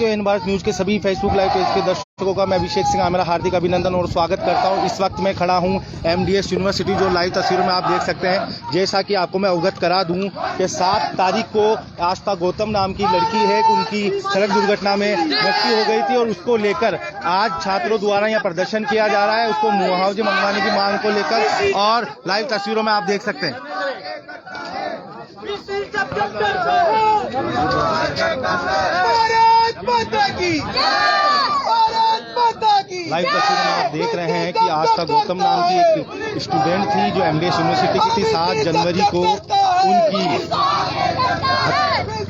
सकते हो इन भारत न्यूज के सभी फेसबुक लाइव पेज के दर्शकों का मैं अभिषेक सिंह मेरा हार्दिक अभिनंदन और स्वागत करता हूं। इस वक्त मैं खड़ा हूं एमडीएस यूनिवर्सिटी, जो लाइव तस्वीरों में आप देख सकते हैं। जैसा कि आपको मैं अवगत करा दूं कि 7 तारीख को आस्था गौतम नाम की लड़की है, उनकी सड़क दुर्घटना में मृत्यु हो गई थी और उसको लेकर आज छात्रों द्वारा यहाँ प्रदर्शन किया जा रहा है, उसको मुआवजे मंगवाने की मांग को लेकर। और लाइव तस्वीरों में आप देख सकते हैं। लाइव तस्वीरों में आप देख रहे हैं कि आस्था गौतम नाम की एक स्टूडेंट थी जो एमडीएस यूनिवर्सिटी की थी। 7 जनवरी को उनकी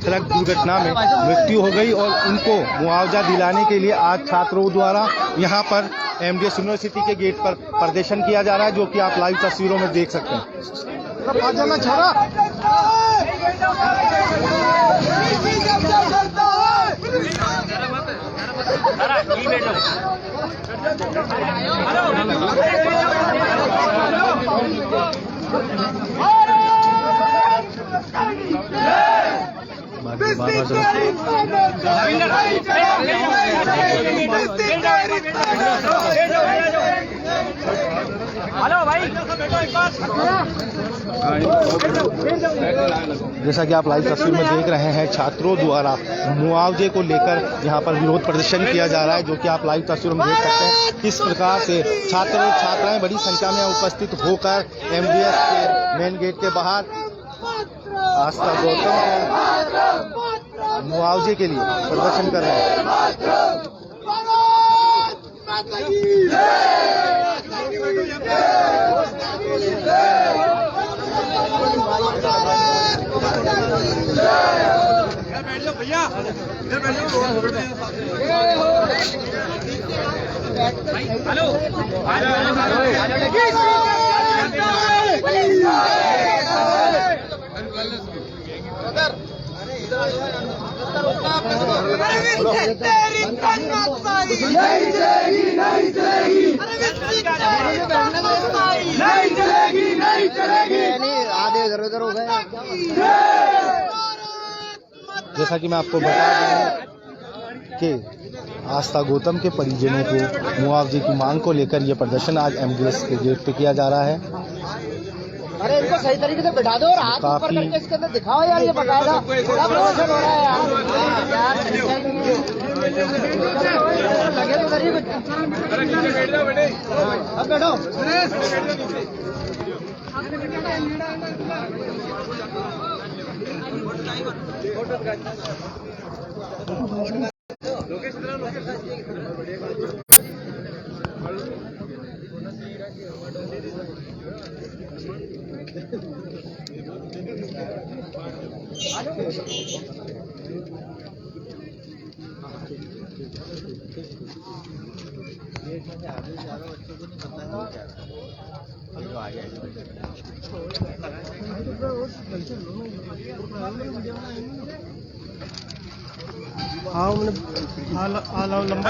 सड़क दुर्घटना में मृत्यु हो गई और उनको मुआवजा दिलाने के लिए आज छात्रों द्वारा यहाँ पर एमडीएस यूनिवर्सिटी के गेट पर प्रदर्शन किया जा रहा है, जो कि आप लाइव तस्वीरों में देख सकते हैं। हेलो भाई, जैसा कि आप लाइव तस्वीर में देख रहे हैं, छात्रों द्वारा मुआवजे को लेकर यहाँ पर विरोध प्रदर्शन किया जा रहा है, जो कि आप लाइव तस्वीरों में देख सकते हैं। किस प्रकार से छात्र छात्राएं बड़ी संख्या में उपस्थित होकर एमडीएस के मेन गेट के बाहर आस्था गौतम को मुआवजे के लिए प्रदर्शन कर रहे हैं। भैया हेलो, आधे इधर उधर हो गए। जैसा कि मैं आपको बता दूं कि आस्था गौतम के परिजनों को मुआवजे की मांग को लेकर यह प्रदर्शन आज एमडीएस के गेट पे किया जा रहा है। अरे इनको सही तरीके से बैठा दो और हाथ ऊपर करके इसके अंदर दिखाओ यार, ये बकायदा क्या प्रदर्शन हो रहा है यार। लगे तो करिए, अब बैठो।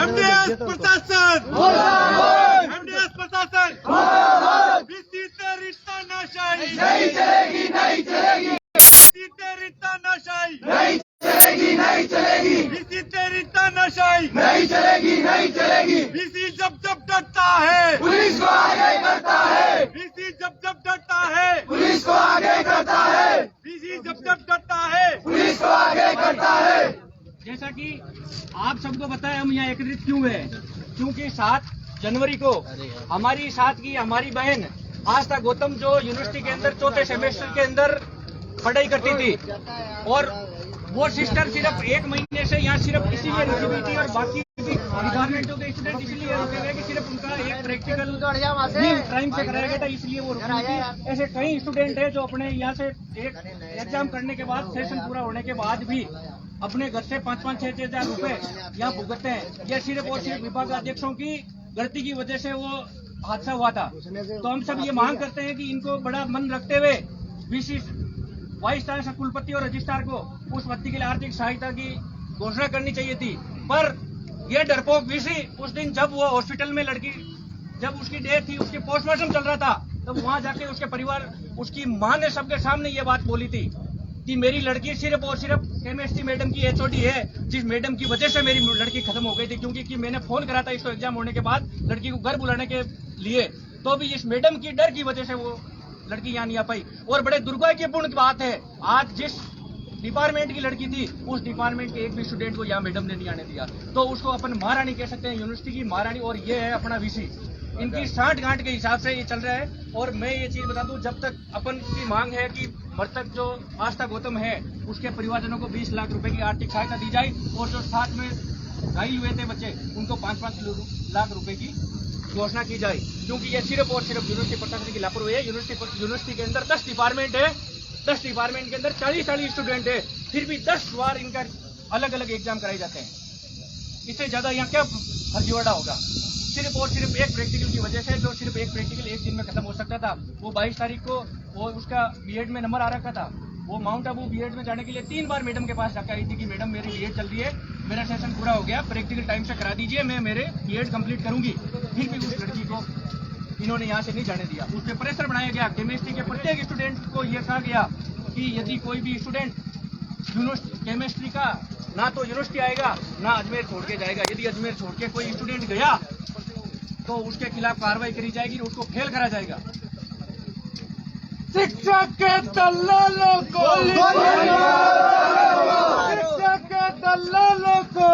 एमडीएस प्रशासन, एमडीएस प्रशासन, बीसी तेरी तानाशाही नहीं चलेगी, नहीं चलेगी। बीसी तेरी तानाशाही नहीं चलेगी, नहीं चलेगी। बीसी तेरी तानाशाही नहीं चलेगी, नहीं चलेगी। बीसी जब जब डरता है पुलिस को आगे करता है। बीसी जब जब डरता है पुलिस को आगे करता है। बीसी जब जब डरता है पुलिस को आगे करता है। जैसा कि आप सबको पता है, हम यहाँ एकत्रित क्यों है, क्योंकि 7 जनवरी को हमारी साथ की हमारी बहन आस्था गौतम जो यूनिवर्सिटी के अंदर 4थे सेमेस्टर के अंदर पढ़ाई करती थी और वो सिस्टर सिर्फ 1 महीने से यहाँ सिर्फ इसीलिए रुकी हुई थी और बाकी भी डिपार्टमेंटों के स्टूडेंट इसलिए रुके हुए कि सिर्फ उनका एक प्रैक्टिकल टाइम से कराया गया था, इसलिए वो रुकी हुई थी। ऐसे कई स्टूडेंट है जो अपने यहाँ से एक एग्जाम करने के बाद, सेशन पूरा होने के बाद भी अपने घर से 5-5, 6-6 हजार रुपए यहाँ भुगतते हैं। यह सिर्फ और सिर्फ विभाग अध्यक्षों की गलती की वजह से वो हादसा हुआ था। तो हम सब ये मांग करते हैं कि इनको बड़ा मन रखते हुए वीसी, वाइस चांसलर, कुलपति और रजिस्ट्रार को उस व्यक्ति के लिए आर्थिक सहायता की घोषणा करनी चाहिए थी। पर यह डरपोक वीसी उस दिन जब वो हॉस्पिटल में लड़की, जब उसकी डेथ थी, उसकी पोस्टमार्टम चल रहा था, तब वहां जाके उसके परिवार, उसकी मां ने सबके सामने ये बात बोली थी कि मेरी लड़की सिर्फ और सिर्फ केमिस्ट्री मैडम की HOD है, जिस मैडम की वजह से मेरी लड़की खत्म हो गई थी, क्योंकि कि मैंने फोन करा था इसको एग्जाम होने के बाद लड़की को घर बुलाने के लिए, तो भी इस मैडम की डर की वजह से वो लड़की यहाँ नहीं आ पाई। और बड़े दुर्भाग्यपूर्ण बात है, आज जिस डिपार्टमेंट की लड़की थी उस डिपार्टमेंट के एक भी स्टूडेंट को यहाँ मैडम ने नहीं आने दिया, तो उसको अपन महारानी कह सकते हैं, यूनिवर्सिटी की महारानी। और ये है अपना VC, इनकी साठ गांठ के हिसाब से ये चल रहा है। और मैं ये चीज बता दूं, जब तक अपन की मांग है कि मृतक जो आस्था गौतम है उसके परिवारजनों को 20 लाख रुपए की आर्थिक सहायता दी जाए, और जो साथ में घायल हुए थे बच्चे उनको 5-5 लाख रुपए की घोषणा की जाए, क्योंकि ये सिर्फ और सिर्फ यूनिवर्सिटी प्रशासन की लापरवाही है। यूनिवर्सिटी के अंदर 10 डिपार्टमेंट है, 10 डिपार्टमेंट के अंदर 40 स्टूडेंट है, फिर भी 10 बार इनका अलग अलग एग्जाम कराए जाते हैं। इससे ज्यादा यहाँ क्या फर्जीवाड़ा होगा? सिर्फ और सिर्फ एक प्रैक्टिकल की वजह से, जो सिर्फ एक प्रैक्टिकल एक दिन में खत्म हो सकता था, वो 22 तारीख को वो उसका B.Ed में नंबर आ रखा था। वो माउंट आबू B.Ed में जाने के लिए 3 बार मैडम के पास जाकर आई थी कि मैडम मेरी B.Ed चल रही है, मेरा सेशन पूरा हो गया, प्रैक्टिकल टाइम से करा दीजिए, मैं मेरे B.Ed कंप्लीट करूंगी। फिर भी उस लड़की को इन्होंने यहाँ से नहीं जाने दिया। उस पर प्रेशर बनाया गया। केमिस्ट्री के प्रत्येक स्टूडेंट को यह कहा गया कि यदि कोई भी स्टूडेंट केमिस्ट्री का ना तो यूनिवर्सिटी आएगा ना अजमेर छोड़ के जाएगा। यदि अजमेर छोड़ के कोई स्टूडेंट गया तो उसके खिलाफ कार्रवाई करी जाएगी, उसको फेल करा जाएगा। शिक्षक के दलालों को, शिक्षक के दलालों को,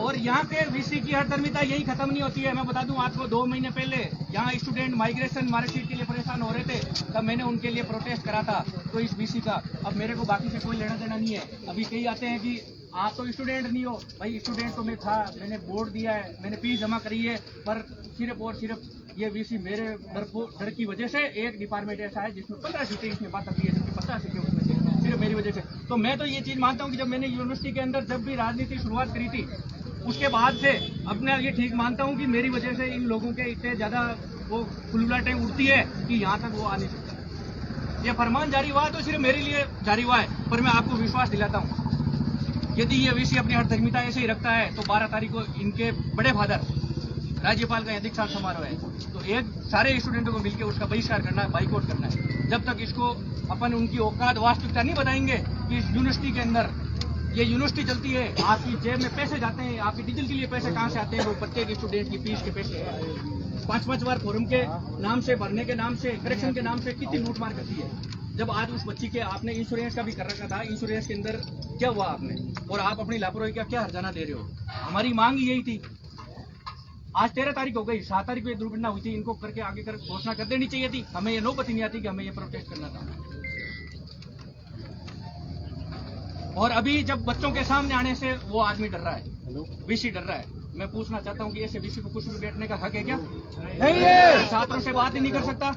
और यहाँ पे VC की हरदर्मिता यही खत्म नहीं होती है। मैं बता दूं आपको, 2 महीने पहले यहाँ स्टूडेंट माइग्रेशन मार्कशीट के लिए परेशान हो रहे थे, तब मैंने उनके लिए प्रोटेस्ट करा था। तो इस VC का अब मेरे को बाकी से कोई लेना देना नहीं है। अभी कई आते हैं कि आप तो स्टूडेंट नहीं हो। भाई स्टूडेंट तो मैं था, मैंने बोर्ड दिया है, मैंने फीस जमा करी है, पर सिर्फ और सिर्फ ये VC मेरे डर की वजह से एक डिपार्टमेंट ऐसा है जिसमें 15 सीटें इसमें बात आती है, जबकि 50 सीटें उसमें से सिर्फ मेरी वजह से। तो मैं तो ये चीज मानता हूँ कि जब मैंने यूनिवर्सिटी के अंदर जब भी राजनीति शुरुआत करी थी, उसके बाद से अपने ये ठीक मानता हूँ कि मेरी वजह से इन लोगों के इतने ज्यादा वो फुलुलाटें उड़ती है कि यहाँ तक वो आ नहीं सकते। ये फरमान जारी हुआ तो सिर्फ मेरे लिए जारी हुआ है, पर मैं आपको विश्वास दिलाता हूँ, यदि ये VC अपनी हरदर्मिता ऐसे ही रखता है तो 12 तारीख को इनके बड़े फादर राज्यपाल का दीक्षांत समारोह है, तो एक सारे स्टूडेंटों को मिलकर उसका बहिष्कार करना है, बाइकआउट करना है। जब तक इसको अपन उनकी औकात वास्तविकता नहीं बताएंगे कि इस यूनिवर्सिटी के अंदर ये यूनिवर्सिटी चलती है, आपकी जेब में पैसे जाते हैं, आपकी डीजल के लिए पैसे कहाँ से आते हैं? वो प्रत्येक स्टूडेंट की फीस के पैसे 5-5 बार फॉर्म के नाम से, भरने के नाम से, करेक्शन के नाम से कितनी लूटमार करती है। जब आज उस बच्ची के आपने इंश्योरेंस का भी कर रखा था, इंश्योरेंस के अंदर क्या हुआ आपने, और आप अपनी लापरवाही का क्या हर्जाना दे रहे हो? हमारी मांग यही थी। आज 13 तारीख हो गई, 7 तारीख को दुर्घटना हुई थी, इनको करके आगे कर घोषणा कर देनी चाहिए थी। हमें ये नौबत ही नहीं आती कि हमें ये प्रोटेस्ट करना था। और अभी जब बच्चों के सामने आने से वो आदमी डर रहा है, VC डर रहा है। मैं पूछना चाहता हूँ कि ऐसे VC को कुछ भी बैठने का हक है क्या? नहीं है। छात्रों से बात ही नहीं कर सकता।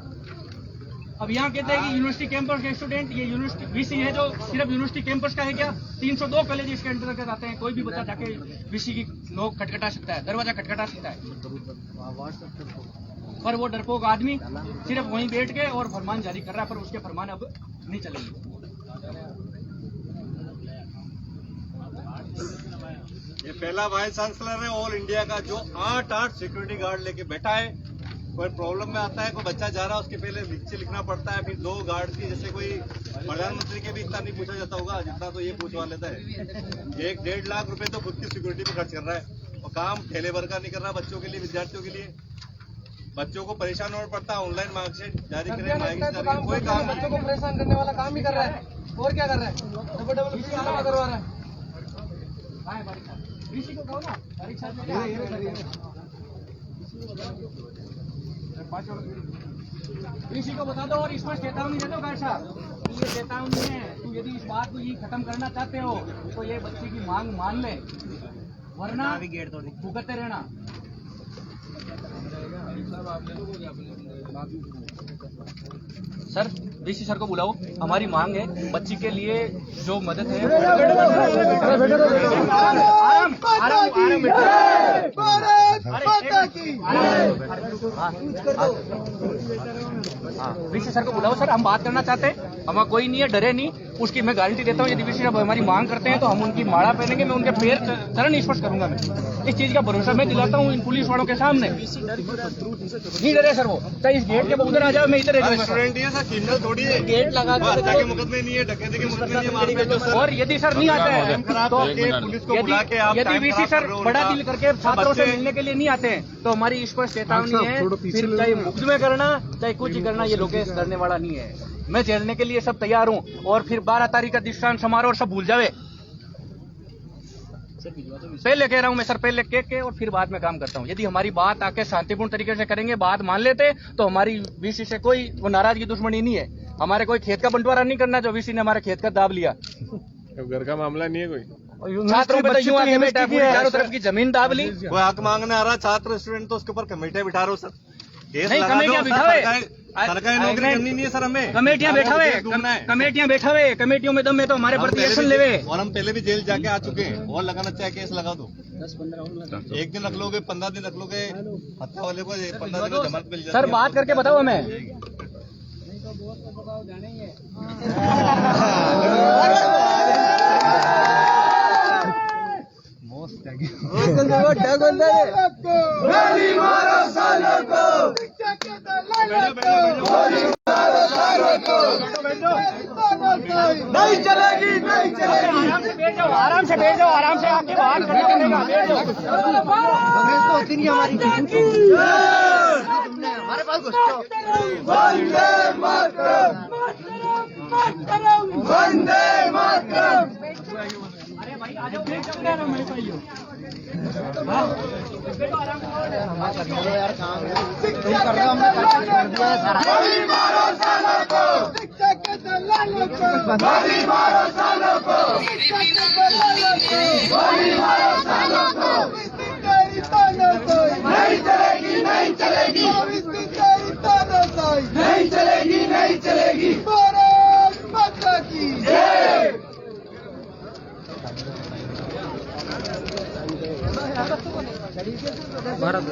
अब यहाँ कहते हैं कि यूनिवर्सिटी कैंपस के स्टूडेंट, ये यूनिवर्सिटी VC है जो सिर्फ यूनिवर्सिटी कैंपस का है क्या? 302 कॉलेज इसके अंतर्गत आते हैं। कोई भी बच्चा जाके VC की नोक खटखटा सकता है, दरवाजा खटखटा सकता है, पर वो डरपोक आदमी सिर्फ वहीं बैठ के और फरमान जारी कर रहा है, पर उसके फरमान अब नहीं चलेंगे। ये पहला वाइस चांसलर है ऑल इंडिया का जो 8 सिक्योरिटी गार्ड लेके बैठा है। कोई प्रॉब्लम में आता है, कोई बच्चा जा रहा है, उसके पहले नीचे लिखना पड़ता है, फिर 2 गार्ड की, जैसे कोई प्रधानमंत्री के भी इतना नहीं पूछा जाता होगा जितना तो ये पूछवा लेता है। 1-1.5 लाख रुपए तो खुद की सिक्योरिटी पे खर्च कर रहा है, और काम ठेले भर का नहीं कर रहा बच्चों के लिए, विद्यार्थियों के लिए। बच्चों को परेशान होना पड़ता है, ऑनलाइन मार्कशीट जारी करें, कोई काम बच्चों को परेशान करने वाला काम ही कर रहा है, और क्या कर रहा है? डबल फीस जमा करवा रहा है। VC को कहो ना, VC को बता दो और इस पर चेतावनी दे दो गार्ड साहब, ये चेतावनी है। तुम यदि इस बात को ये खत्म करना चाहते हो तो ये बच्चे की मांग मान ले, वरना भुगतते रहना। सर VC सर को बुलाओ, हमारी मांग है बच्ची के लिए जो मदद है। VC सर को बुलाओ, सर हम बात करना चाहते हैं। हमारा कोई नहीं है, डरे नहीं, उसकी मैं गारंटी देता हूँ। यदि वीसी साहब हमारी मांग करते हैं तो हम उनकी माला पहनेंगे, मैं उनके पैर चरण स्पर्श करूंगा। मैं इस चीज का भरोसा मैं दिलाता हूँ इन पुलिस वालों के सामने। नहीं डरे सर, वो चाहे इस गेट के उधर आ जाओ, मैं इधर रेस्टोरेंट ही है सर, क्रिमिनल थोड़ी है। गेट लगा के मुकदमे नहीं है, डकैती के मुकदमे नहीं है, मारपीट जो सर। और यदि सर नहीं आता है तो पुलिस को बुला के आप यदि वीसी सर बड़ा दिल करके छात्रों से मिलने के लिए नहीं आते हैं तो हमारी स्पष्ट चेतावनी है, फिर चाहे मुकदमे करना चाहे कुछ ही करना, ये लोकेश डरने वाला नहीं है। मैं झेलने के लिए सब तैयार हूँ। और फिर 12 तारीख का दीक्षांत समारोह और सब भूल जावे, पहले कह रहा हूँ मैं सर, पहले कह के और फिर बाद में काम करता हूँ। यदि हमारी बात आके शांतिपूर्ण तरीके से करेंगे, बात मान लेते तो हमारी वीसी से कोई वो नाराजगी दुश्मनी नहीं है। हमारे कोई खेत का बंटवारा नहीं करना जो वीसी ने हमारे खेत का दाब लिया। घर का मामला नहीं है कोई, छात्रों पे तो यूं आके बेटा चारों तरफ की जमीन दाब ली। कोई हक मांगने आ रहा छात्र स्टूडेंट तो उसके ऊपर कमेटियां बिठा रहे हो सर। नहीं, कमेटियां बिठावे, सरकारी नौकरी करनी नहीं है सर हमें। कमेटियां बैठावे, कमेटियां बैठावे, कमेटियों में दम में तो हमारे प्रति एक्शन लेवे। और हम पहले भी जेल जाके आ चुके हैं, और लगाना चाहे केस लगा दो। 1 दिन रख लोगे, 15 दिन रख लोगे, हत्या वाले को 15 दिन जमानत मिल जाती है। सर बात करके बताओ हमें। नहीं चलेगी, नहीं चलेगी। आराम से बैठ जाओ, आराम से आके बात करना पड़ेगा। बैठ जाओ। होती नहीं हमारी। हमारे पास वंदे मातरम, वंदे मातरम। अरे भाई आ जाओ, बैठ जाओ मेरे भाइयों। बैठो आराम से यार, काम तुम कर रहे हो, हमने करके छोड़ दिया है सारा। गोली मारो सालों को, शिक्षा के दलालों को, गोली मारो सालों को, शिक्षा के दलालों को, गोली मारो सालों को, नहीं चलेगी, नहीं चलेगी, नहीं चलेगी, नहीं चलेगी। भारत माता की जय। भारत